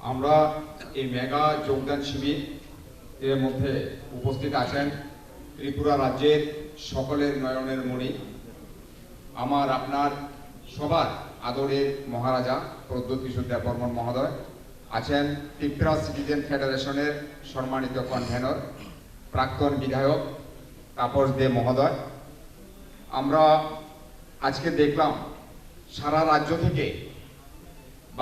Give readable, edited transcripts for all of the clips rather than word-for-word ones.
আমরা এই মেগা যোগদান শিবির এর মধ্যে উপস্থিত আছেন ত্রিপুরা রাজ্যের সকলের নয়নের মণি, আমার আপনার সবার আদরের মহারাজা প্রদ্যোৎ কিশোর দেববর্মন মহোদয় আছেন, ত্রিপুরা সিটিজেন ফেডারেশনের সম্মানিত কনভেনর প্রাক্তন বিধায়ক তাপস দে মহোদয়। আমরা আজকে দেখলাম সারা রাজ্য থেকে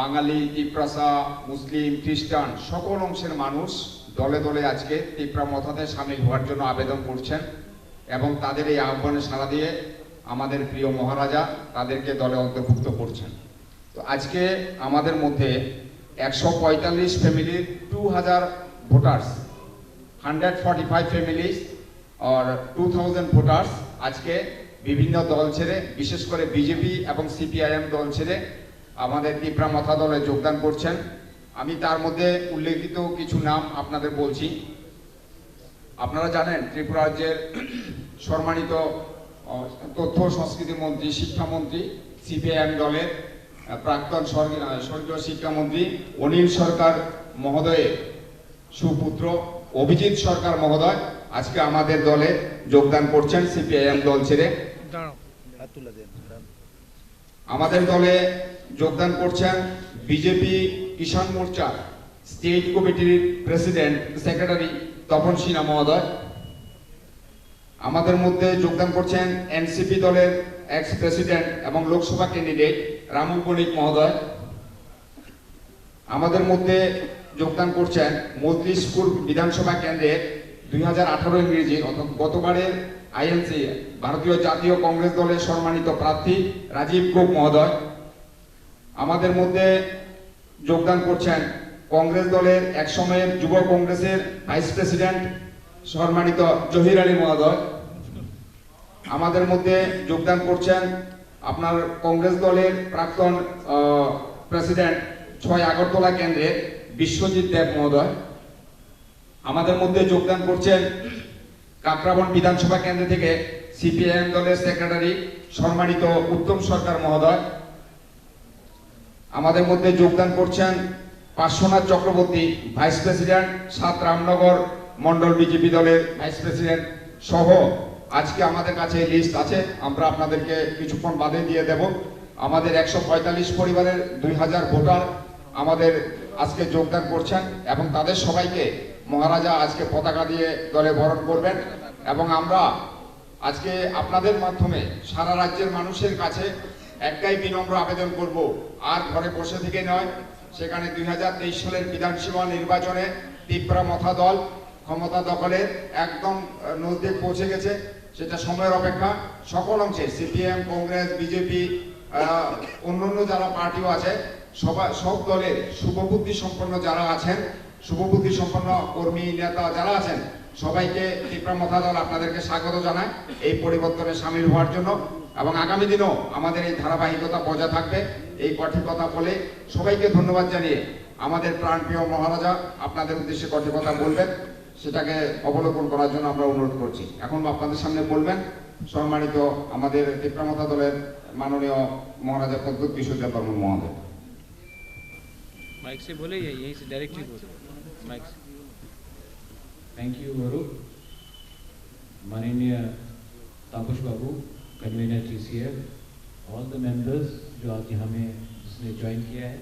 বাঙালি, তিপ্রাসা, মুসলিম, খ্রিস্টান সকল অংশের মানুষ দলে দলে আজকে তিপ্রা মথাতে সামিল হওয়ার জন্য আবেদন করছেন এবং তাদের এই আহ্বানে সাড়া দিয়ে আমাদের প্রিয় মহারাজা তাদেরকে দলে অন্তর্ভুক্ত করছেন। তো আজকে আমাদের মধ্যে 145 ফ্যামিলির 2000 ভোটার্স, 145 ফ্যামিলিজ আর 2000 ভোটার্স আজকে বিভিন্ন দল ছেড়ে, বিশেষ করে বিজেপি এবং সিপিআইএম দল ছেড়ে আমাদের তিপ্রা মথা দলে যোগদান করছেন। আমি তার মধ্যে উল্লেখিত কিছু নাম আপনাদের বলছি। আপনারা জানেন ত্রিপুরা রাজ্যের সম্মানিত তথ্য সংস্কৃতি মন্ত্রী, শিক্ষামন্ত্রী, সিপিআইএম দলের প্রাক্তন স্বর্গীয় শিক্ষামন্ত্রী অনিল সরকার মহোদয়ের সুপুত্র অভিজিৎ সরকার মহোদয় আজকে আমাদের দলে যোগদান করছেন সিপিআইএম দল ছেড়ে। আমাদের দলে যোগদান করছেন বিজেপি কিষাণ মোর্চা স্টেট কমিটির প্রেসিডেন্ট সেক্রেটারি তপন সিনহা মহোদয়। আমাদের মধ্যে যোগদান করছেন এনসিপি দলের এক্স প্রেসিডেন্ট এবং লোকসভা ক্যান্ডিডেট রামু বণিক মহোদয়। আমাদের মধ্যে যোগদান করছেন মজলিশপুর বিধানসভা কেন্দ্রের 2018 ইংরেজি অর্থাৎ গতবারের আইএনসি ভারতীয় জাতীয় কংগ্রেস দলের সম্মানিত প্রার্থী রাজীব গোপ মহোদয়। আমাদের মধ্যে যোগদান করছেন কংগ্রেস দলের এক সময়ের যুব কংগ্রেসের ভাইস প্রেসিডেন্ট সম্মানিত জহির আলী মহোদয়। আমাদের মধ্যে যোগদান করছেন আপনার কংগ্রেস দলের প্রাক্তন প্রেসিডেন্ট 6 আগরতলা কেন্দ্রের বিশ্বজিৎ দেব মহোদয়। আমাদের মধ্যে যোগদান করছেন কাকরাবন বিধানসভা কেন্দ্র থেকে সিপিআইএম দলের সেক্রেটারি সম্মানিত উত্তম সরকার মহোদয়। আমাদের মধ্যে যোগদান করছেন Parshvanath Chakraborty, vice president 7 Ramnagar Mondal BJP দলের ভাইস প্রেসিডেন্ট সহ আজকে আমাদের কাছে লিস্ট আছে, আমরা আপনাদেরকে কিছুক্ষণ বাদে দিয়ে দেব। আমাদের 145 পরিবারের 2000 ভোটার আমাদের আজকে যোগদান করছেন এবং তাদের সবাইকে মহারাজা আজকে পতাকা দিয়ে দলে বরণ করবেন এবং আমরা আজকে আপনাদের মাধ্যমে সারা রাজ্যের মানুষের কাছে একটাই বিনম্র আবেদন করব, আর ঘরে বসে থেকে নয়, সেখানে 2023 সালের বিধানসভা নির্বাচনে তিপ্রা মথা দল ক্ষমতা দখলের একদম নজদিক পৌঁছে গেছে। সেটা সময়ের অপেক্ষা। সকল অংশে সিপিএম, কংগ্রেস, বিজেপি, অন্যান্য যারা পার্টিও আছে সব দলের শুভবুদ্ধি সম্পন্ন যারা আছেন, শুভবুদ্ধি সম্পন্ন কর্মী নেতা যারা আছেন সবাইকে তিপ্রা মথা দল আপনাদেরকে স্বাগত জানায় এই পরিবর্তনে সামিল হওয়ার জন্য এবং আগামী দিনও আমাদের এই ধারাবাহিকতা বজায় থাকবে। এই কঠিন কথা বলে সবাইকে ধন্যবাদ জানিয়ে আমাদের প্রাণপ্রিয় মহারাজা আপনাদের উদ্দেশ্যে কঠিন কথা বলবেন, সেটাকে অবলোকন করার জন্য আমরা অনুরোধ করছি। এখন আপনাদের সামনে বলবেন সম্মানিত আমাদের তিপ্রা মথা দলের মাননীয় মহারাজা প্রদ্যোৎ কিশোর দেববর্মন মহোদয়। माइक से बोले या यहीं से डायरेक्टली बोले? माइक से। Thank you Varun. माननीय Tapas babu, convener TCF, all the members जो आज यहाँ में जिसने ज्वाइन किया है,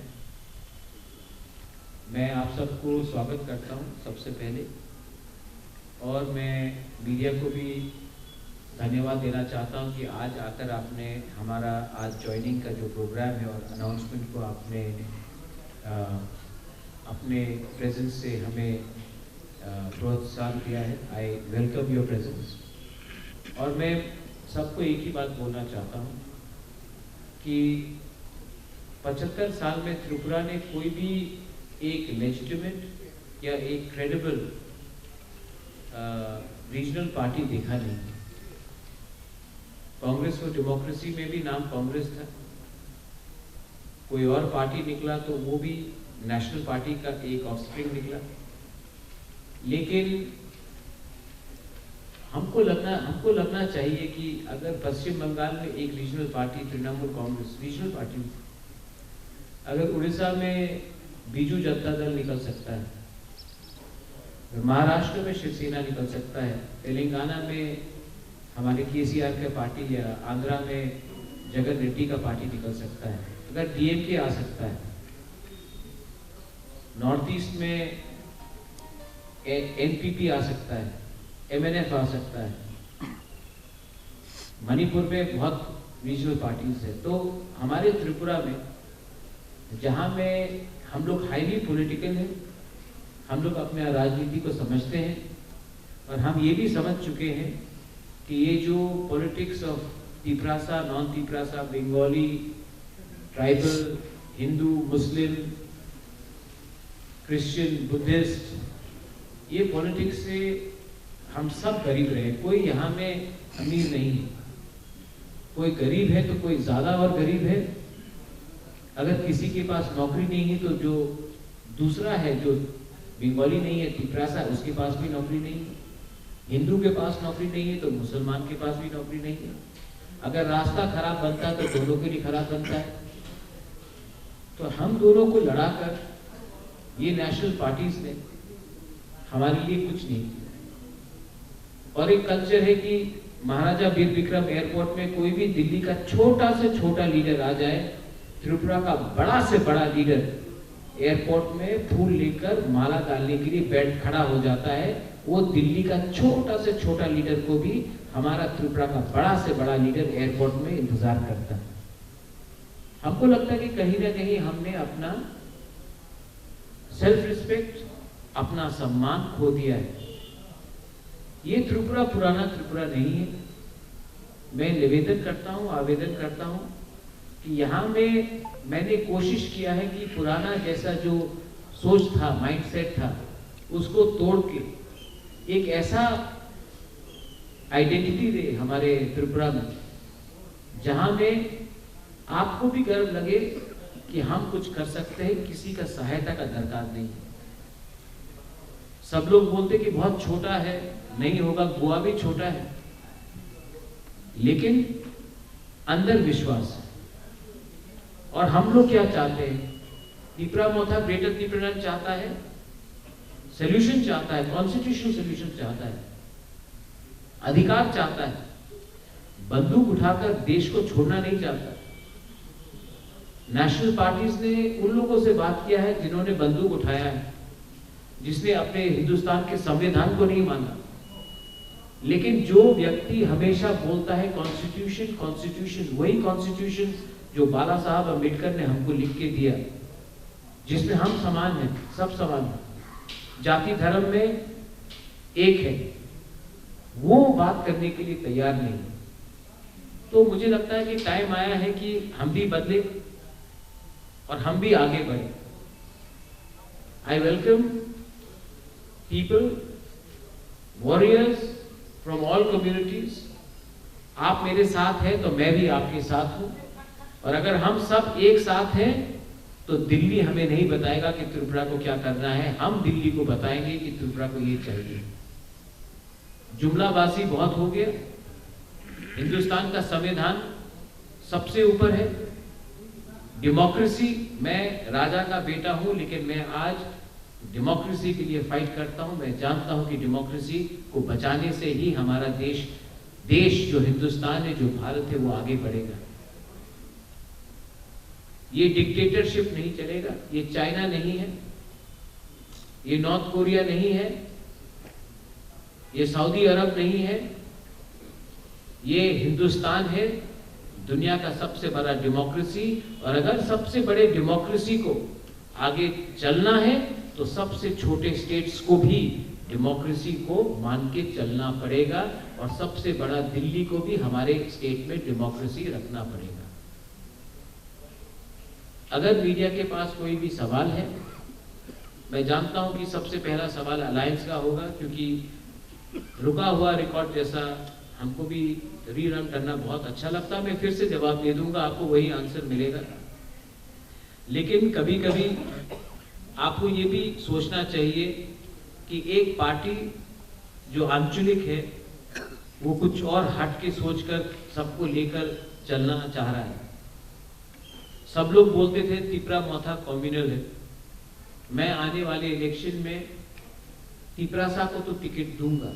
मैं आप सबको स्वागत करता हूँ सबसे पहले, और मैं मीडिया को भी धन्यवाद देना चाहता हूँ कि आज आकर आपने हमारा आज ज्वाइनिंग का जो प्रोग्राम है और अनाउंसमेंट को आपने अपने प्रेजेंस से हमें प्रोत्साहन दिया है। I welcome your presence. और मैं सबको एक ही बात बोलना चाहता हूँ कि 75 साल में त्रिपुरा ने कोई भी एक लेजिटिमेट या एक क्रेडिबल रीजनल पार्टी देखा नहीं। कांग्रेस फॉर डेमोक्रेसी में भी नाम कांग्रेस था, कोई और पार्टी निकला तो वो भी नेशनल पार्टी का एक ऑफस्प्रिंग निकला। लेकिन हमको लगना चाहिए कि अगर पश्चिम बंगाल में एक regional party Trinamool Congress regional party, अगर उड़ीसा में बीजू जनता दल निकल सकता है, महाराष्ट्र में शिवसेना निकल सकता है, तेलंगाना में हमारे केसीआर का पार्टी या आंध्रा में जगन रेड्डी का पार्टी निकल सकता है, अगर डीएमके आ सकता है, नॉर्थ ईस्ट में एनपीपी आ सकता है, एमएनएफ आ सकता है, मणिपुर में बहुत रीजनल पार्टीज है। तो हमारे त्रिपुरा में जहाँ में हम लोग हाईली पॉलिटिकल हैं, हम लोग अपने राजनीति को समझते हैं और हम ये भी समझ चुके हैं कि ये जो politics of Tiprasa, non Tiprasa, Bengali, tribal, Hindu, Muslim, Christian, Buddhist, ये पॉलिटिक्स से हम सब गरीब रहे। कोई यहाँ में अमीर नहीं है, कोई गरीब है तो कोई ज़्यादा और गरीब है। अगर किसी के पास नौकरी नहीं है तो जो दूसरा है, जो बंगाली नहीं है, तिपरासा, उसके पास भी नौकरी नहीं है। हिंदू के पास नौकरी नहीं है तो मुसलमान के पास भी नौकरी नहीं है। अगर रास्ता खराब बनता है तो दोनों के लिए खराब बनता है। तो हम दोनों को लड़ाकर ये नेशनल पार्टीज ने हमारे लिए कुछ नहीं किया। और एक कल्चर है कि महाराजा वीर विक्रम एयरपोर्ट में कोई भी दिल्ली का छोटा से छोटा लीडर आ जाए, त्रिपुरा का बड़ा से बड़ा लीडर एयरपोर्ट में फूल लेकर माला डालने के लिए बैठ खड़ा हो जाता है। वो दिल्ली का छोटा से छोटा लीडर को भी हमारा त्रिपुरा का बड़ा से बड़ा लीडर एयरपोर्ट में इंतजार करता है। हमको लगता है कि कहीं ना कहीं हमने अपना सेल्फ रिस्पेक्ट, अपना सम्मान खो दिया है। ये त्रिपुरा पुराना त्रिपुरा नहीं है। मैं निवेदन करता हूँ, आवेदन करता हूँ कि यहाँ में मैंने कोशिश किया है कि पुराना जैसा जो सोच था, माइंडसेट था, उसको तोड़ के एक ऐसा आइडेंटिटी दे हमारे त्रिपुरा में जहाँ में आपको भी गर्व लगे कि हम कुछ कर सकते हैं, किसी का सहायता का दरकार नहीं है। सब लोग बोलते कि बहुत छोटा है, नहीं होगा, गोवा भी छोटा है, लेकिन अंदर विश्वास है। और हम लोग क्या चाहते हैं? त्रिपुरा मोथा ग्रेटर त्रिपुरा चाहता है, सोल्यूशन चाहता है, कॉन्स्टिट्यूशनल सोल्यूशन चाहता है, अधिकार चाहता है, बंदूक उठाकर देश को छोड़ना नहीं चाहता। नेशनल पार्टीज ने उन लोगों से बात किया है जिन्होंने बंदूक उठाया है, जिसने अपने हिंदुस्तान के संविधान को नहीं माना। लेकिन जो व्यक्ति हमेशा बोलता है कॉन्स्टिट्यूशन कॉन्स्टिट्यूशन, वही कॉन्स्टिट्यूशन जो बाला साहब अम्बेडकर ने हमको लिख के दिया, जिसमें हम समान हैं, सब समान हैं, जाति धर्म में एक है, वो बात करने के लिए तैयार नहीं। तो मुझे लगता है कि टाइम आया है कि हम भी बदले और हम भी आगे बढ़े। I welcome people, warriors from all communities. आप मेरे साथ हैं तो मैं भी आपके साथ हूं। और अगर हम सब एक साथ हैं तो दिल्ली हमें नहीं बताएगा कि त्रिपुरा को क्या करना है, हम दिल्ली को बताएंगे कि त्रिपुरा को ये चाहिए। जुमलाबाजी बहुत हो गया। हिंदुस्तान का संविधान सबसे ऊपर है, डेमोक्रेसी, मैं राजा का बेटा हूं लेकिन मैं आज डेमोक्रेसी के लिए फाइट करता हूं। मैं जानता हूं कि डेमोक्रेसी को बचाने से ही हमारा देश जो हिंदुस्तान है, जो भारत है, वो आगे बढ़ेगा। ये डिक्टेटरशिप नहीं चलेगा, ये चाइना नहीं है, ये नॉर्थ कोरिया नहीं है, ये सऊदी अरब नहीं है, ये हिंदुस्तान है, दुनिया का सबसे बड़ा डेमोक्रेसी। और अगर सबसे बड़े डेमोक्रेसी को आगे चलना है तो सबसे छोटे स्टेट्स को भी डेमोक्रेसी को मान के चलना पड़ेगा और सबसे बड़ा दिल्ली को भी हमारे स्टेट में डेमोक्रेसी रखना पड़ेगा। अगर मीडिया के पास कोई भी सवाल है, मैं जानता हूं कि सबसे पहला सवाल अलायंस का होगा, क्योंकि रुका हुआ रिकॉर्ड जैसा हमको भी रीरन करना बहुत अच्छा लगता है। मैं फिर से जवाब दे दूंगा, आपको वही आंसर मिलेगा। लेकिन कभी कभी आपको ये भी सोचना चाहिए कि एक पार्टी जो आंचलिक है वो कुछ और हट के सोचकर सबको लेकर चलना चाह रहा है। सब लोग बोलते थे त्रिपुरा मोथा कम्युनल है, मैं आने वाले इलेक्शन में तिपरासा को तो टिकट दूंगा,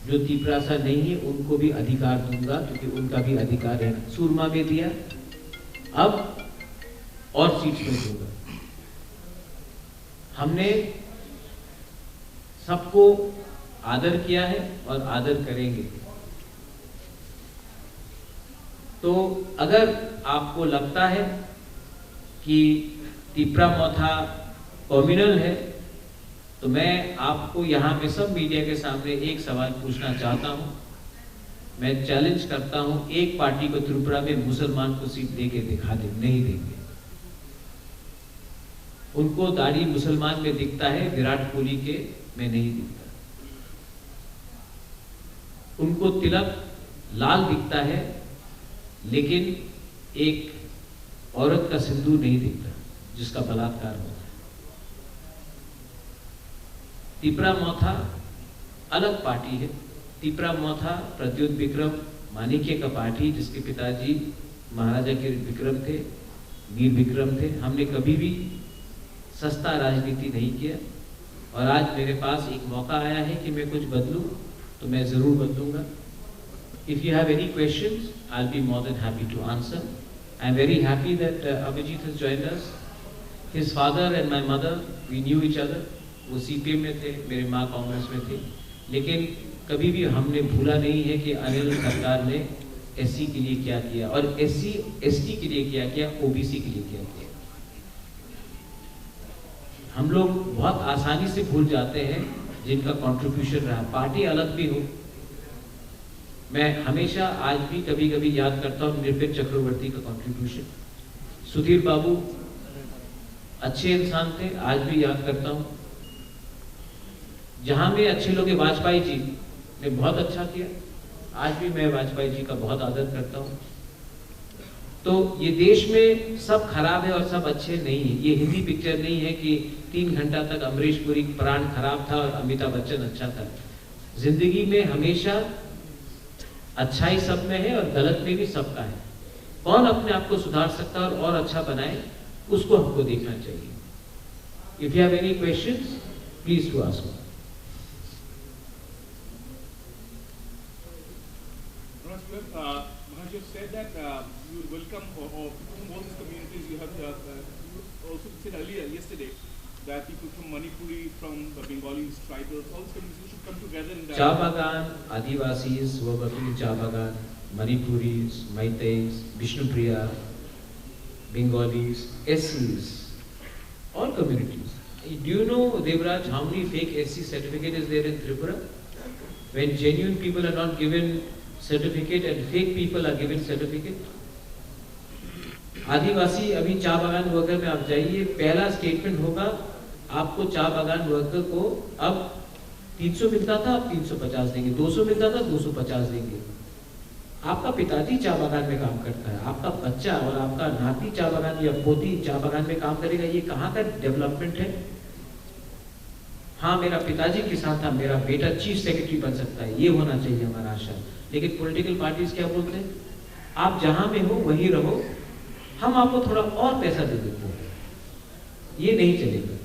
जो तिपरासा नहीं है उनको भी अधिकार दूंगा, क्योंकि उनका भी अधिकार है। सूरमा में दिया, अब और सीट्स में दूंगा। हमने सबको आदर किया है और आदर करेंगे। तो अगर आपको लगता है कि तिपरा-मौथा कम्युनल है, तो मैं आपको यहाँ पे सब मीडिया के सामने एक सवाल पूछना चाहता हूँ। मैं चैलेंज करता हूँ, एक पार्टी को त्रिपुरा में मुसलमान को सीट दे के दिखा दे, नहीं देंगे। उनको दाढ़ी मुसलमान में दिखता है, विराट कोहली के में नहीं दिखता। उनको तिलक लाल दिखता है, लेकिन एक औरत का सिंदूर नहीं दिखता जिसका बलात्कार होता है। तिपरा-मौथा अलग पार्टी है। तिपरा-मौथा प्रद्युत विक्रम माणिक्य का पार्टी, जिसके पिताजी महाराजा के विक्रम थे, वीर विक्रम थे। हमने कभी भी सस्ता राजनीति नहीं किया, और आज मेरे पास एक मौका आया है कि मैं कुछ बदलूं, तो मैं जरूर बदलूंगा। If you have any questions, I'll be more than happy to answer. I'm very happy that Abhijit has joined us. His father and my mother, we knew each other. वो CPM में थे, मेरी माँ कांग्रेस में थी, लेकिन कभी भी हमने भूला नहीं है कि अनिल सरकार ने SC के लिए क्या किया, और SC ST के लिए क्या किया, OBC के लिए क्या किया। हम लोग बहुत आसानी से भूल जाते हैं जिनका कंट्रीब्यूशन रहा, पार्टी अलग भी हो। मैं हमेशा आज भी कभी कभी याद करता हूँ निरपेंद्र चक्रवर्ती का कंट्रीब्यूशन। सुधीर बाबू अच्छे इंसान थे, आज भी याद करता हूँ। जहां में अच्छे लोग हैं, वाजपेयी जी ने बहुत अच्छा किया, आज भी मैं वाजपेयी जी का बहुत आदर करता हूँ। तो ये देश में सब खराब है और सब अच्छे नहीं है। ये हिंदी पिक्चर नहीं है कि 3 घंटा तक अमरीश पुरी प्राण खराब था और अमिताभ बच्चन अच्छा था। जिंदगी में हमेशा अच्छाई सब में है और गलत में भी सबका है। कौन अपने आप को सुधार सकता है और अच्छा बनाए, उसको हमको देखना चाहिए। If you have any questions, please to ask. Maharaj, you said that you welcome or from all these communities. You have you also said earlier yesterday that people from Manipuri, from the Bengalis, tribals, all these communities should come together in Cha Bagan, Adivasis who are working in Cha Bagan, Manipuris, Maitays, Vishnupriya, Bengalis, SCs, all communities. Do you know, Devraj, how many fake SC certificate is there in Tripura? When genuine people are not given certificate and fake people are given certificate. आदिवासी अभी चा बागान worker में आप जाइए, पहला statement होगा आपको चा बागान वर्कर को अब 300 मिलता था, अब 350 देंगे, 200 मिलता था, 250 देंगे। आपका पिताजी चा बागान में काम करता है, आपका बच्चा और आपका नाती चा बागान या पोती चा बागान में काम करेगा, ये कहाँ का डेवलपमेंट है? हाँ, मेरा पिताजी किसान था, मेरा बेटा चीफ सेक्रेटरी बन सकता है, ये होना चाहिए हमारा आशा। लेकिन पॉलिटिकल पार्टीज क्या बोलते हैं, आप जहां में हो वहीं रहो, हम आपको थोड़ा और पैसा दे देते हैं, ये नहीं चलेगा।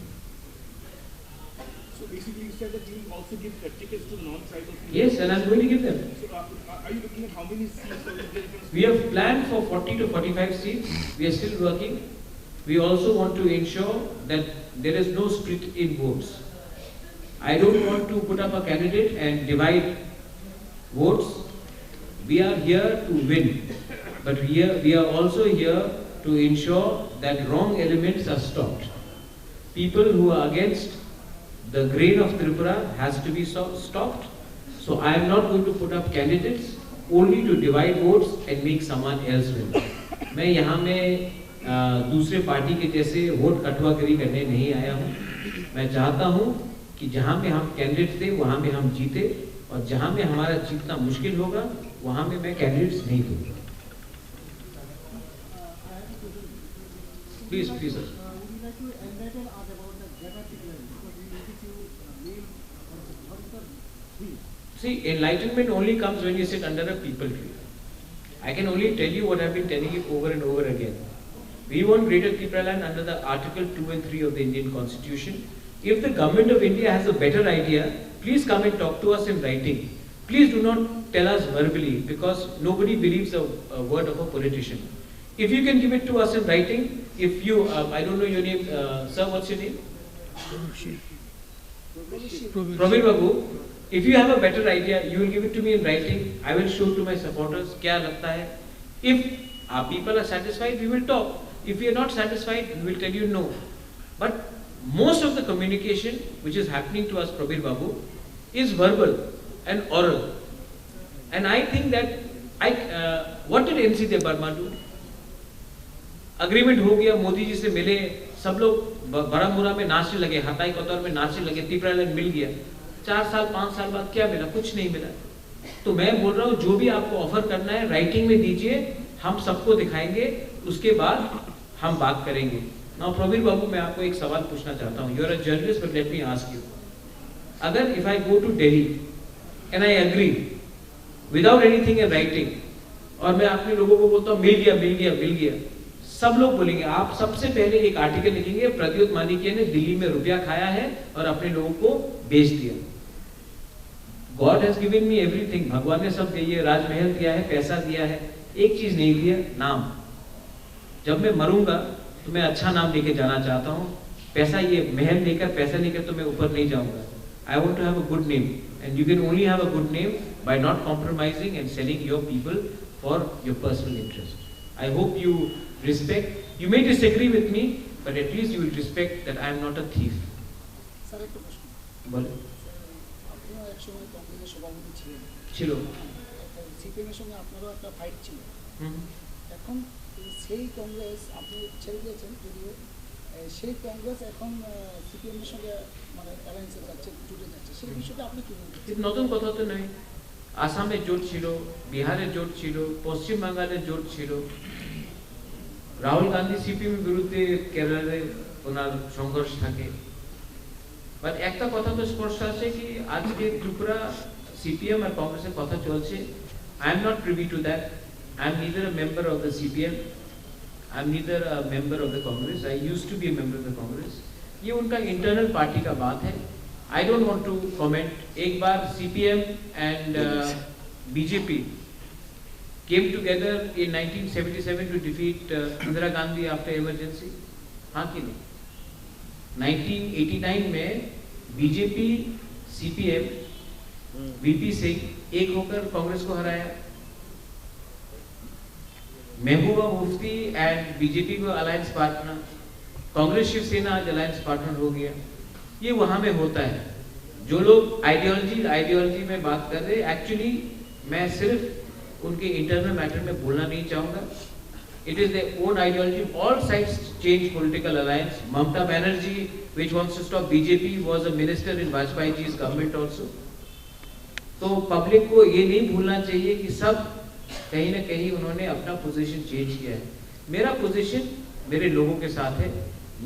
So basically, you said that you will also give tickets to non-tribal people. Yes, and I'm going to give them. So are you looking at how many seats are there? We have planned for 40 to 45 seats. We are still working. We also want to ensure that there is no split in votes. I don't want to put up a candidate and divide votes. We are here to win, but we are also here to ensure that wrong elements are stopped. People who are against the grain of Tripura has to be stopped. So I am not going to put up candidates only to divide votes and make someone else win. मैं यहाँ में दूसरे party के जैसे vote कटवागिरी करने नहीं आया हूँ। मैं चाहता हूँ कि जहाँ में हम कैंडिडेट्स थे वहाँ में हम जीते, और जहाँ में हमारा जीतना मुश्किल होगा वहाँ में मैं कैंडिडेट्स नहीं दूंगा। Please please sir. See, enlightenment only comes when you sit under a people tree. I can only tell you what I've been telling you over and over again. We want Greater Triplaland under the Article 2 and 3 of the Indian Constitution. If the government of India has a better idea, please come and talk to us in writing. Please do not tell us verbally, because nobody believes a word of a politician. If you can give it to us in writing, if you, I don't know your name, sir, what's your name? Praveen Babu. If you have a better idea, you will give it to me in writing. I will show to my supporters. क्या लगता है? If our people are satisfied, we will talk. If we are not satisfied, we will tell you no. But most of the communication which is happening to us, Prabir Babu, is verbal and oral. And I think that what did NC Dev Barma do? Agreement हो गया, मोदी जी से मिले, सब लोग बारामूला में नाचने लगे, हटाई कतौर में नाचने लगे, त्रिपुरालैंड मिल गया। 4 साल 5 साल बाद क्या मिला? कुछ नहीं मिला। तो मैं बोल रहा हूँ, जो भी आपको ऑफर करना है राइटिंग में दीजिए, हम सबको दिखाएंगे, उसके बाद हम बात करेंगे। नाउ प्रवीर बाबू, मैं आपको एक सवाल पूछना चाहता हूँ। You are a journalist, but let me ask you, अगर if I go to Delhi and I agree without anything in writing, और मैं अपने लोगों को बोलता हूँ मिल गया मिल गया मिल गया, सब लोग बोलेंगे, आप सबसे पहले एक आर्टिकल लिखेंगे, प्रद्योत मानिकिया ने दिल्ली में रुपया खाया है और अपने लोगों को बेच दिया। God has given me everything, भगवान ने सब दिया, राजमहल दिया है, पैसा दिया है, एक चीज नहीं दिया, नाम। जब मैं मरूंगा तो मैं अच्छा नाम लेके जाना चाहता हूँ। पैसा, ये महल लेकर, पैसा लेकर तो मैं ऊपर नहीं जाऊंगा। I want to have a good name, and you can only have a good name by not compromising and selling your people for your personal interest. I hope you respect. You may disagree with me, but at least you will respect that I am not a thief. Sir, एक प्रश्न बोलो। আপনারা একসময় কংগ্রেসের সভাপতি ছিলেন, ছিল। সিপিএমের সঙ্গে আপনারও একটা ফাইট ছিল। এখন সেই কংগ্রেস আপনি ছেড়ে দিয়েছেন, যদিও সেই কংগ্রেস এখন সিপিএমের সঙ্গে মানে অ্যালায়েন্সে যাচ্ছে, জুটে যাচ্ছে, সেই বিষয়টা আপনি কি বলবেন? নতুন কথা তো নয়। আসামে জোট ছিল, বিহারে জোট ছিল, পশ্চিম বাংলাতে জোট ছিল। রাহুল গান্ধী সিপিএম বিরুদ্ধে কেরালে ওনার সংঘর্ষ থাকে। বাট একটা কথা তো স্পষ্ট আছে কি আজকে ত্রিপুরা সিপিএম আর কংগ্রেসের কথা চলছে। I am not privy to that. I am neither a member of the CPM, I am neither a member of the Congress. I used to be a member of the Congress. ये उनका internal party का बात है। I don't want to comment. एक बार CPM and BJP came together in 1977 to defeat Indira Gandhi after emergency. हाँ कि नहीं? 1989 में बीजेपी, सीपीएम, वीपी सिंह एक होकर कांग्रेस को हराया। महबूबा मुफ्ती एंड बीजेपी को अलायंस पार्टनर, कांग्रेस शिवसेना आज अलायंस पार्टनर हो गया। ये वहां में होता है। जो लोग आइडियोलॉजी में बात कर रहे, एक्चुअली मैं सिर्फ उनके इंटरनल मैटर में बोलना नहीं चाहूंगा। It is their own ideology. All sides change political alliance. Mamata Banerjee which wants to stop BJP was a minister in Vajpayee ji's government also. तो पब्लिक को ये नहीं भूलना चाहिए कि सब कहीं ना कहीं उन्होंने अपना पोजीशन चेंज किया है। मेरा पोजीशन मेरे लोगों के साथ है।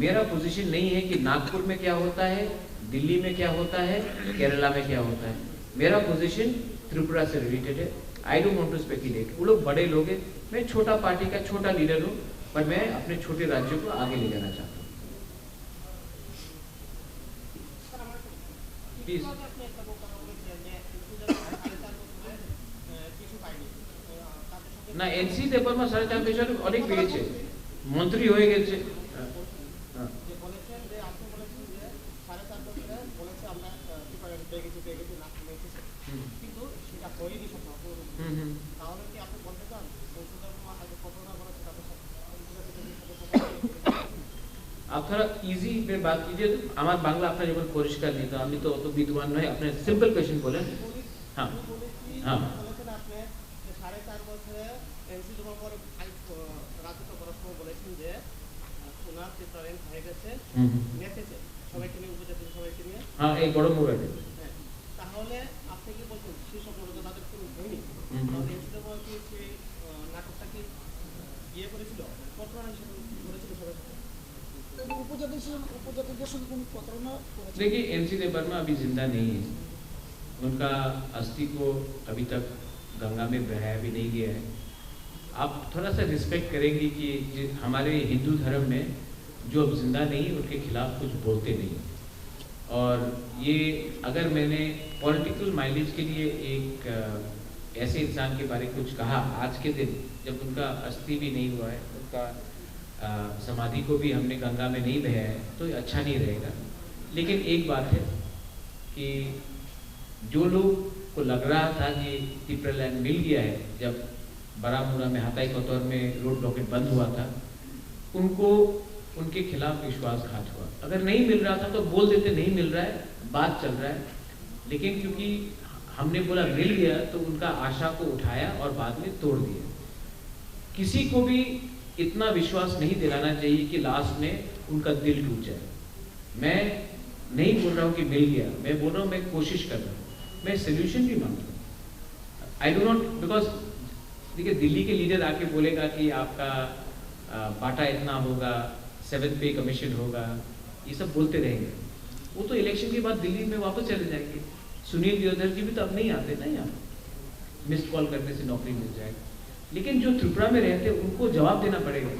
मेरा पोजीशन नहीं है कि नागपुर में क्या होता है, दिल्ली में क्या होता है, केरला में क्या होता है। मेरा पोजीशन त्रिपुरा से रिलेटेड है। I don't want to speculate. वो लोग बड़े लोग हैं, मैं छोटा पार्टी का छोटा लीडर हूँ, पर मैं अपने छोटे राज्यों को आगे ले जाना चाहता हूँ। प्लीज। না এনসি দেববর্মা 4.5 বছর অনেক পেয়েছে, মন্ত্রী হয়ে গেছে। आप थोड़ा इजी में बात कीजिए। আমার বাংলা আপনার যেমন পরিষ্কার নেই, তো আমি তো অত বিদ্বান নয়। আপনি সিম্পল কোশ্চেন বলেন। হ্যাঁ হ্যাঁ। हाँ एक बड़ मोबाइल তাহলে আপনি কি বলছেন সেই স্বপ্নটা তাদের কোনো হয়নি? তাহলে এসে বল কি সেই নাটকটা কি ইয়ে করেছিল, প্রতারণা করেছিল সবাই? उपजातियों से कोई प्रताड़ना? देखिए एनसी देव वर्मा अभी जिंदा नहीं है। उनका अस्थि को अभी तक गंगा में बहाया भी नहीं गया है। आप थोड़ा सा रिस्पेक्ट करेंगे कि हमारे हिंदू धर्म में जो अब जिंदा नहीं उनके खिलाफ कुछ बोलते नहीं। और ये अगर मैंने पॉलिटिकल माइलेज के लिए एक ऐसे इंसान के बारे में कुछ कहा आज के दिन जब उनका अस्थि भी नहीं हुआ है, उनका समाधि को भी हमने गंगा में नहीं बहाया है, तो अच्छा नहीं रहेगा। लेकिन एक बात है कि जो लोग को लग रहा था कि टिप्परलैंड मिल गया है, जब बारामूला में हाथाई कोतवार में रोड ब्लॉकेट बंद हुआ था, उनको उनके खिलाफ विश्वासघात हुआ। अगर नहीं मिल रहा था तो बोल देते नहीं मिल रहा है, बात चल रहा है। लेकिन क्योंकि हमने बोला मिल गया तो उनका आशा को उठाया और बाद में तोड़ दिया। किसी को भी इतना विश्वास नहीं दिलाना चाहिए कि लास्ट में उनका दिल टूट जाए। मैं नहीं बोल रहा हूँ कि मिल गया, मैं बोल रहा हूँ मैं कोशिश कर रहा हूँ, मैं सोल्यूशन भी मांग रहा हूँ। आई डो नॉट, बिकॉज देखिए दिल्ली के लीडर आके बोलेगा कि आपका बाटा इतना होगा, 7th पे कमीशन होगा, ये सब बोलते रहेंगे। वो तो इलेक्शन के बाद दिल्ली में वापस चले जाएंगे। सुनील दियोदर जी भी तो अब नहीं आते ना यहाँ, मिस्ड कॉल करने से नौकरी मिल जाएगी। लेकिन जो त्रिपुरा में रहते हैं उनको जवाब देना पड़ेगा।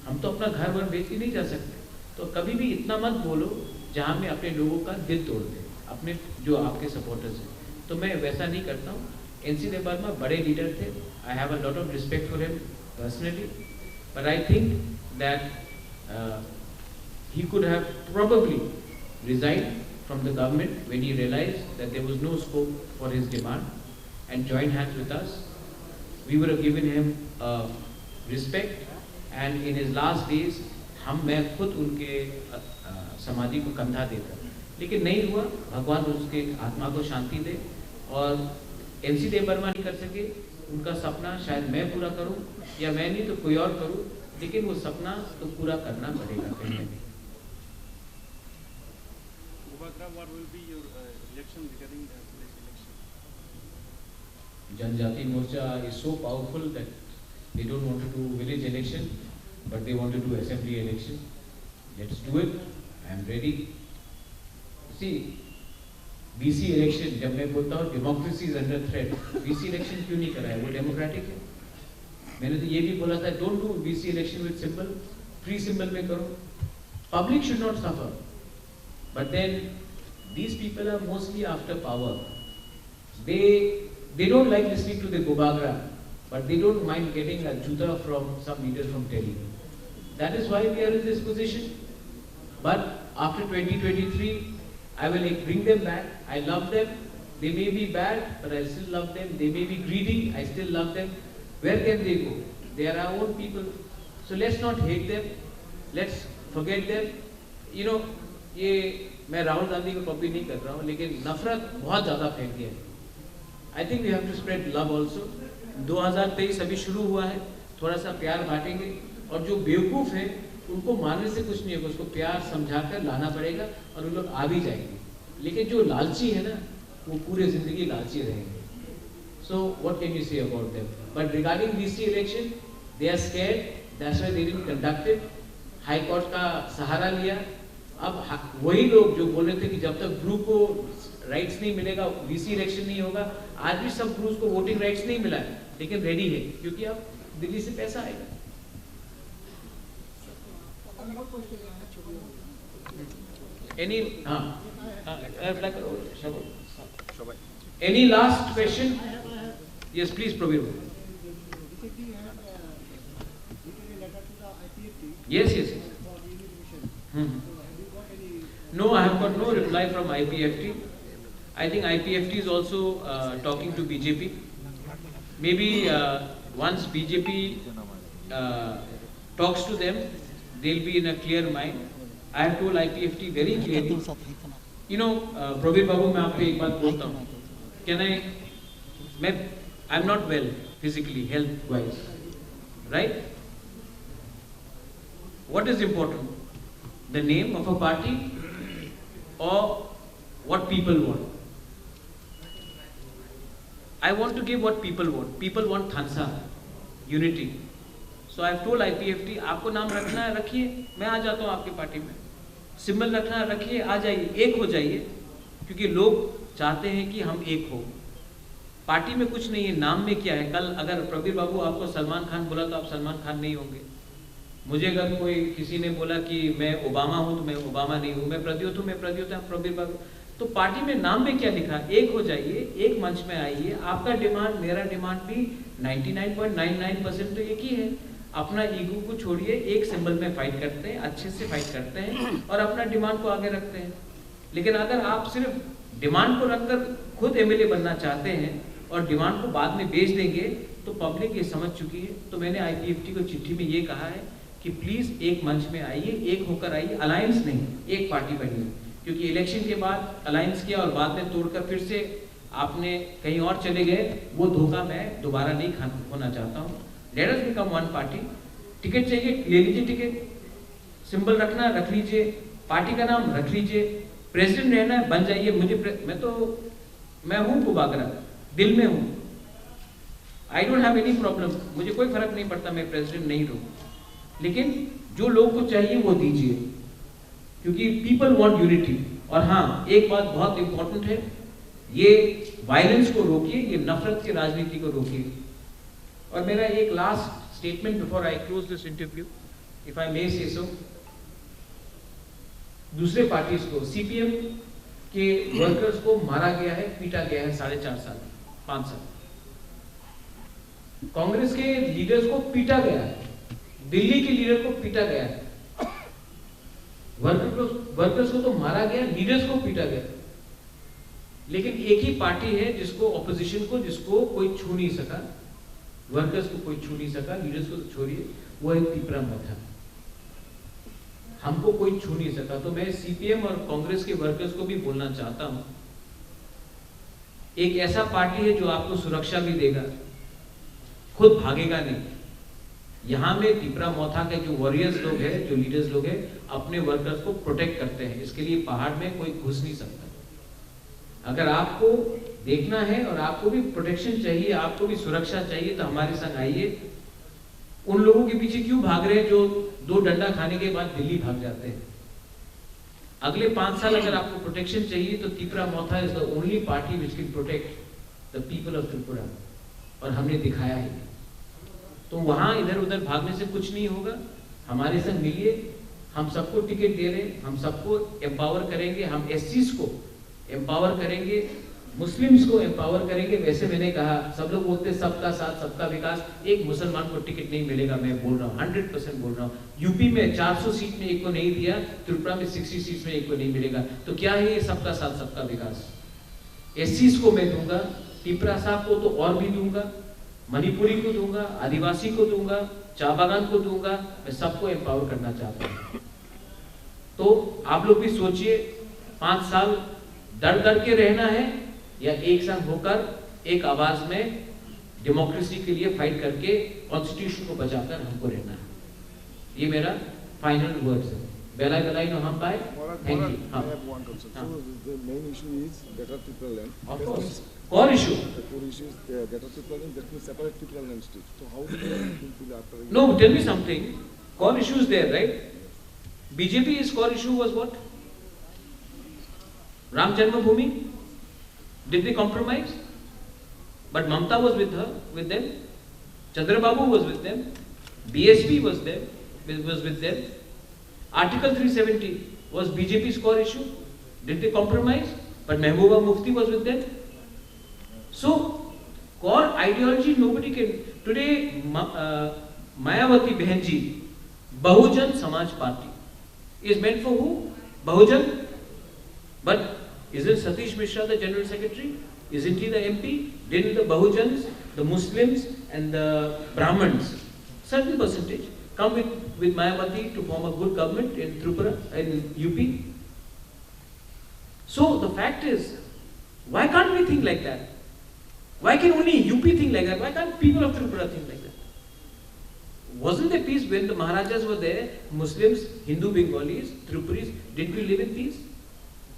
हम तो अपना घर वर बेच के नहीं जा सकते। तो कभी भी इतना मत बोलो जहाँ में अपने लोगों का दिल तोड़ दे, अपने जो आपके सपोर्टर्स हैं। तो मैं वैसा नहीं करता हूँ। NC दे वर्मा बड़े लीडर थे, I have a lot of respect for him personally, but I think that he could have probably resigned from the government when he realized that there was no scope for his demand and joined hands with us. We would have given him respect, and in his last days मैं खुद उनके समाधि को कंधा देता, लेकिन नहीं हुआ। भगवान उसके आत्मा को शांति दे। और NC दे वर्मा नहीं कर सके, उनका सपना शायद मैं पूरा करूं, या मैं नहीं तो कोई और करूं, लेकिन वो सपना तो पूरा करना पड़ेगा कहीं ना कहीं। What will be your reaction regarding this election? Janjati Morcha is so powerful that they don't want to do village election, but they want to do assembly election. Let's do it. I am ready. See, BC election, जब मैं बोलता हूँ democracy is under threat, BC election क्यों नहीं कराया? वो democratic है। मैंने तो ये भी बोला था don't do BC election with symbol, free symbol में करो। Public should not suffer, but then these people are mostly after power. They don't like listening to the गोबागरा, but they don't mind getting a juta from some leader from Delhi. That is why we are in this position. But after 2023 I will bring them back. I love them. They may be bad, but I still love them. They may be greedy, I still love them. Where can they go? They are our own people. So let's not hate them. Let's forget them. You know, ये मैं राहुल गांधी को copy नहीं कर रहा हूँ, लेकिन नफरत बहुत ज़्यादा फैल गया है। I think we have to spread love also. 2023 अभी शुरू हुआ है, थोड़ा सा प्यार बांटेंगे, और जो बेवकूफ़ है उनको मारने से कुछ नहीं होगा, उसको प्यार समझाकर लाना पड़ेगा और उन लोग आ भी जाएंगे। लेकिन जो लालची है ना, वो पूरे जिंदगी लालची रहेंगे। So what can you say about them? But regarding BC election, they are scared. That's why they didn't conduct it. High court का सहारा लिया। अब वही लोग जो बोल रहे थे कि जब तक ब्रू को राइट्स नहीं मिलेगा BC इलेक्शन नहीं होगा, आज भी सब ब्रूज को वोटिंग राइट्स नहीं मिला है, लेकिन रेडी है क्योंकि अब दिल्ली से पैसा आएगा। Any any last question? Yes, please, Prabir. Yes. No, I have got no reply from IPFT. I think IPFT is also talking to BJP. Maybe once BJP talks to them, they'll be in a clear mind. I have told IPFT very clearly. You know, Prabir Babu, मैं आपको एक बात बोलता हूँ। I'm not well physically, health-wise, right? What is important? The name of a party or what people want? I want to give what people want. People want Thansa, unity. So I have told IPFT, आपको नाम रखना है रखिए, मैं आ जाता हूँ आपकी party में। सिंबल रखना है रखिए, आ जाइए, एक हो जाइए, क्योंकि लोग चाहते हैं कि हम एक हो। पार्टी में कुछ नहीं है, नाम में क्या है। कल अगर प्रवीर बाबू आपको सलमान खान बोला तो आप सलमान खान नहीं होंगे। मुझे अगर कोई किसी ने बोला कि मैं ओबामा हूं तो मैं ओबामा नहीं हूं, मैं प्रद्योत हूं मैं प्रद्योत हूं, प्रवीर बाबू। तो पार्टी में नाम में क्या लिखा, एक हो जाइए, एक मंच में आइए। आपका डिमांड मेरा डिमांड भी 99.99% तो एक ही है। अपना ईगो को छोड़िए, एक सिंबल में फाइट करते हैं, अच्छे से फाइट करते हैं और अपना डिमांड को आगे रखते हैं। लेकिन अगर आप सिर्फ डिमांड को रखकर खुद एमएलए बनना चाहते हैं और डिमांड को बाद में बेच देंगे तो पब्लिक ये समझ चुकी है। तो मैंने आईपीएफटी को चिट्ठी में ये कहा है कि प्लीज एक मंच में आइए, एक होकर आइए, अलायंस नहीं, एक पार्टी बनिए। क्योंकि इलेक्शन के बाद अलायंस किया और बाद में तोड़कर फिर से आपने कहीं और चले गए, वो धोखा मैं दोबारा नहीं खोना चाहता हूँ। Let us become one party. Ticket चाहिए ले लीजिए, टिकट सिंबल रखना रख लीजिए, पार्टी का नाम रख लीजिए, प्रेसिडेंट रहना है बन जाइए। मैं हूँ कुबागरा, दिल में हूँ, I don't have any problem, मुझे कोई फर्क नहीं पड़ता मैं प्रेसिडेंट नहीं रहूं। लेकिन जो लोग को चाहिए वो दीजिए, क्योंकि पीपल वांट यूनिटी। और हाँ, एक बात बहुत इंपॉर्टेंट है, ये वायलेंस को रोकिए, ये नफरत की राजनीति को रोकिए। और मेरा एक last statement before I close this interview, if I may say so. दूसरे पार्टीज को, सीपीएम के वर्कर्स को मारा गया है, पीटा गया है 4.5 साल 5 साल। कांग्रेस के लीडर्स को पीटा गया है, दिल्ली के लीडर को पीटा गया है, वर्कर्स को तो मारा गया, लीडर्स को पीटा गया। लेकिन एक ही पार्टी है जिसको ऑपोजिशन को, जिसको कोई छू नहीं सका, वर्कर्स को कोई छू नहीं सका, लीडर्स को तो छोड़िए, वो है तीपरा मोथा। हमको कोई छू नहीं सका। तो मैं सीपीएम और कांग्रेस के वर्कर्स को भी बोलना चाहता हूं, एक ऐसा पार्टी है जो आपको सुरक्षा भी देगा, खुद भागेगा नहीं। यहां में तीपरा मोथा के जो वॉरियर्स लोग हैं, जो लीडर्स लोग हैं, अपने वर्कर्स को प्रोटेक्ट करते हैं। इसके लिए पहाड़ में कोई घुस नहीं सकता। अगर आपको देखना है और आपको भी प्रोटेक्शन चाहिए, आपको भी सुरक्षा चाहिए, तो हमारे संग आइए। उन लोगों के पीछे क्यों भाग रहे हैं जो 2 डंडा खाने के बाद दिल्ली भाग जाते हैं? अगले 5 साल अगर आपको प्रोटेक्शन चाहिए तो Tipra Motha is the only party which can protect the people of Tripura, और हमने दिखाया है। तो वहां इधर उधर भागने से कुछ नहीं होगा। हमारे संग मिलिए, हम सबको टिकट दे रहे हैं, हम सबको एम्पावर करेंगे, हम एससीज को एम्पावर करेंगे, मुस्लिम्स को एम्पावर करेंगे। वैसे मैंने कहा, सब लोग बोलते हैं सबका साथ सबका विकास, एक मुसलमान को टिकट नहीं मिलेगा। मैं बोल रहा हूँ, 100% बोल रहा हूँ। यूपी में 400 सीट में एक को नहीं दिया, त्रिपुरा में 60 सीट में एक को नहीं मिलेगा। तो क्या है ये सबका साथ सबका विकास? एससीज को मैं दूंगा, तीपरा साहब को तो और भी दूंगा, मणिपुरी को दूंगा, आदिवासी को दूंगा, चाय बागान को दूंगा, मैं सबको एम्पावर करना चाहता हूँ। तो आप लोग भी सोचिए, 5 साल डर डर के रहना है या एक संग होकर एक आवाज में डेमोक्रेसी के लिए फाइट करके कॉन्स्टिट्यूशन को बचाकर हमको रहना है। ये मेरा फाइनल वर्ड्स है। बेला बेलाई नो हम पाए। Thank you. हाँ, So the main issue is Greater Tripura land. Of course core issue. The core issue is Greater Tripura land. That means separate Tripura land state. So how do you fulfill after? No, tell me something. Core issue is there, right? BJP's core issue was what? Ram Janmabhoomi. Did they compromise? But Mamta was with them. Chandrababu was with them. BSP was with them. Article 370 was BJP's core issue. Did they compromise? But Mehbooba Mufti was with them. So, core ideology nobody can. Today, Mayawati Behenji, Bahujan Samaj Party, is meant for who? Bahujan. But isn't Satish Mishra the General Secretary? Isn't he the MP? Didn't the Bahujans, the Muslims and the Brahmins, certain percentage, come with Mayawati to form a good government in Tripura and UP? So the fact is, why can't we think like that? Why can only UP think like that? Why can't people of Tripura think like that? Wasn't there peace when the Maharajas were there? Muslims, Hindu, Bengalis, Tripuris, didn't we live in peace?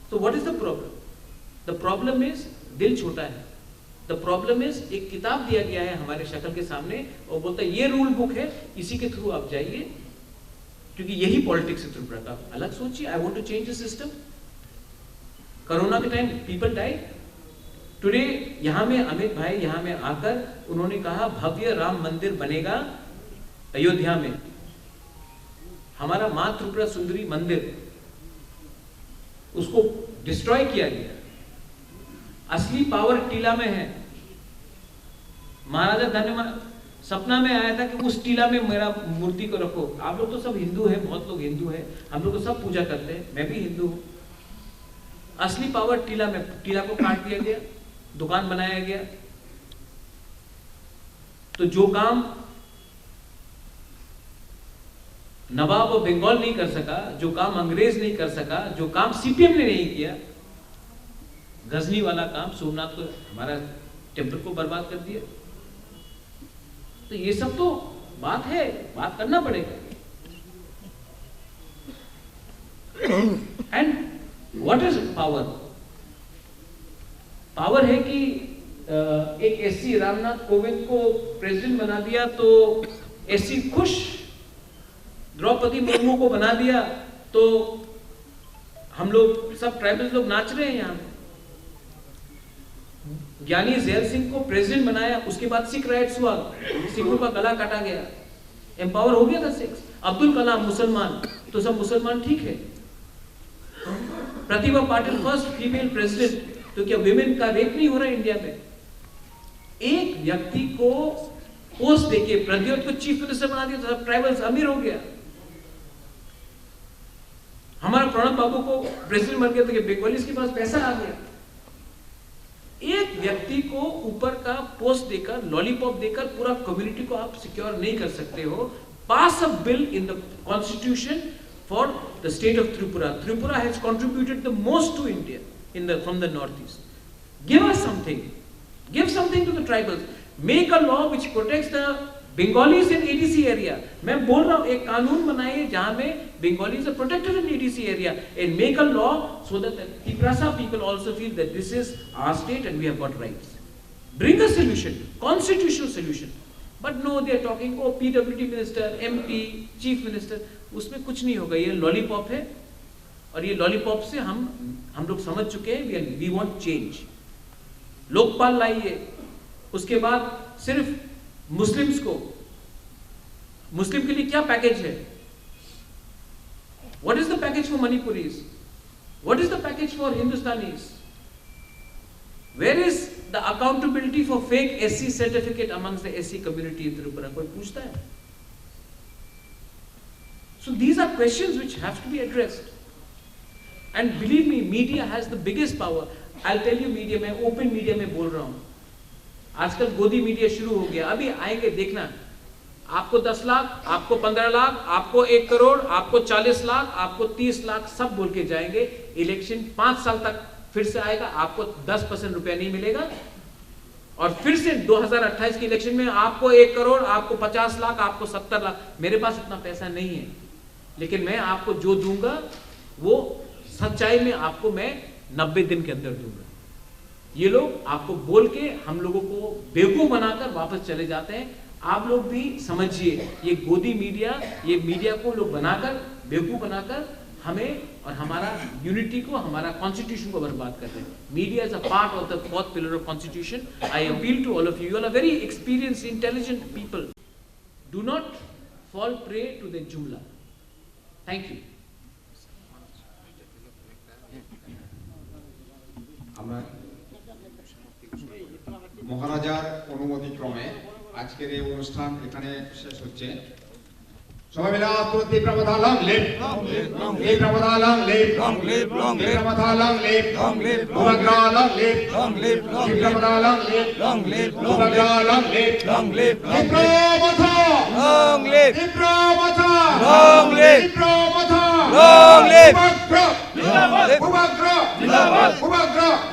So what is the problem? The problem is दिल छोटा है। The problem is एक किताब दिया गया है हमारे शक्ल के सामने और बोलता है ये रूल बुक है, इसी के थ्रू आप जाइए, क्योंकि यही पॉलिटिक्स है त्रिपुरा का। अलग सोचिए, I want to change the system. Corona के टाइम पीपल डाइड, टुडे यहाँ में अमित भाई यहाँ में आकर उन्होंने कहा भव्य राम मंदिर बनेगा अयोध्या में। हमारा मां त्रिपुरा सुंदरी मंदिर उसको डिस्ट्रॉय किया गया। असली पावर टीला में है। महाराजा धन्यवाद सपना में आया था कि उस टीला में मेरा मूर्ति को रखो। आप लोग तो सब हिंदू हैं, बहुत लोग हिंदू हैं, हम लोग तो सब पूजा करते हैं, मैं भी हिंदू हूं। असली पावर टीला में, टीला को काट दिया गया, दुकान बनाया गया। तो जो काम नवाब ऑफ बंगाल नहीं कर सका, जो काम अंग्रेज नहीं कर सका, जो काम सीपीएम ने नहीं किया, गजनी वाला काम, सोमनाथ को हमारा टेम्पल को बर्बाद कर दिया। तो ये सब तो बात है, बात करना पड़ेगा। And what is power? Power है कि एक एससी रामनाथ कोविंद को प्रेसिडेंट बना दिया तो एससी खुश, द्रौपदी मुर्मू को बना दिया तो हम लोग सब ट्राइबल्स लोग नाच रहे हैं यहाँ। ज्ञानी जैल सिंह को प्रेसिडेंट बनाया, उसके बाद सिख राइट्स हुआ, सिखों का गला काटा गया, एम्पावर हो गया था सिख। अब्दुल कलाम मुसलमान, तो सब मुसलमान ठीक है। Pratibha Patil first female president, तो क्या विमेन का रेप नहीं हो रहा है इंडिया में? एक व्यक्ति को पोस्ट देके प्रद्योत को चीफ मिनिस्टर बना दिया तो सब ट्राइबल्स अमीर हो गया। हमारा प्रणब बाबू को प्रेसिडेंट बन गया तो बंगालीज के पास पैसा आ गया। एक व्यक्ति को ऊपर का पोस्ट देकर, लॉलीपॉप देकर पूरा कम्युनिटी को आप सिक्योर नहीं कर सकते हो। Pass a bill in the constitution for the state of Tripura. Tripura has contributed the most to India in the from the north east. Give us something, give something to the tribals. Make a law which protects the Bengalis in ADC area. मैं बोल रहा हूं एक कानून बनाइए जहां में Bengalis are protected in ADC area and make a law so that the Tiprasa people also feel that this is our state and we have got rights. Bring a solution, constitutional solution. But no, they are talking, oh PWD minister, MP, chief minister, उसमें कुछ नहीं होगा। ये lollipop है और ये lollipop से हम लोग समझ चुके हैं। We want change. लोकपाल लाइए, उसके बाद सिर्फ मुस्लिम्स को, मुस्लिम के लिए क्या पैकेज है? What is the package for Manipuris? What is the package for Hindustanis? Where is the accountability for fake SC certificate amongst the SC community in Tripura? कोई पूछता है? So these are questions which have to be addressed. And believe me, media has the biggest power. I'll tell you, media, मैं open media में बोल रहा हूँ। आजकल गोदी मीडिया शुरू हो गया। अभी आएंगे देखना, आपको 10 लाख, आपको 15 लाख, आपको 1 करोड़, आपको 40 लाख, आपको 30 लाख, सब बोल के जाएंगे। इलेक्शन 5 साल तक फिर से आएगा, आपको 10% रुपया नहीं मिलेगा। और फिर से 2028 के इलेक्शन में आपको 1 करोड़, आपको 50 लाख, आपको 70 लाख। मेरे पास इतना पैसा नहीं है, लेकिन मैं आपको जो दूंगा वो सच्चाई में आपको मैं 90 दिन के अंदर दूंगा। ये लोग आपको बोल के हम लोगों को बेवकूफ बनाकर वापस चले जाते हैं। आप लोग भी समझिए, ये गोदी मीडिया, ये मीडिया को लोग बनाकर, बेवकूफ बनाकर हमें और हमारा यूनिटी को, हमारा कॉन्स्टिट्यूशन को बर्बाद करते हैं। Media is a part of the 4th pillar of constitution. I appeal to all of you, you are very experienced, intelligent people. Do not fall prey to the jumla. Thank you. মহারাজার অনুমতিক্রমে আজকের এই অনুষ্ঠান এখানে শেষ হচ্ছে। সবাই মিলে আত্মতি প্রবধালং লেপ এই প্রবধালং লেপ এই প্রবধালং লেপ প্রবধালং লেপ এই প্রবধালং লেপ প্রবধালং লেপ প্রবধা লং লেপ প্রবধা লং লেপ প্রবধা লং লেপ জিন্দাবাদ জিন্দাবাদ জিন্দাবাদ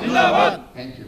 জিন্দাবাদ। Thank you.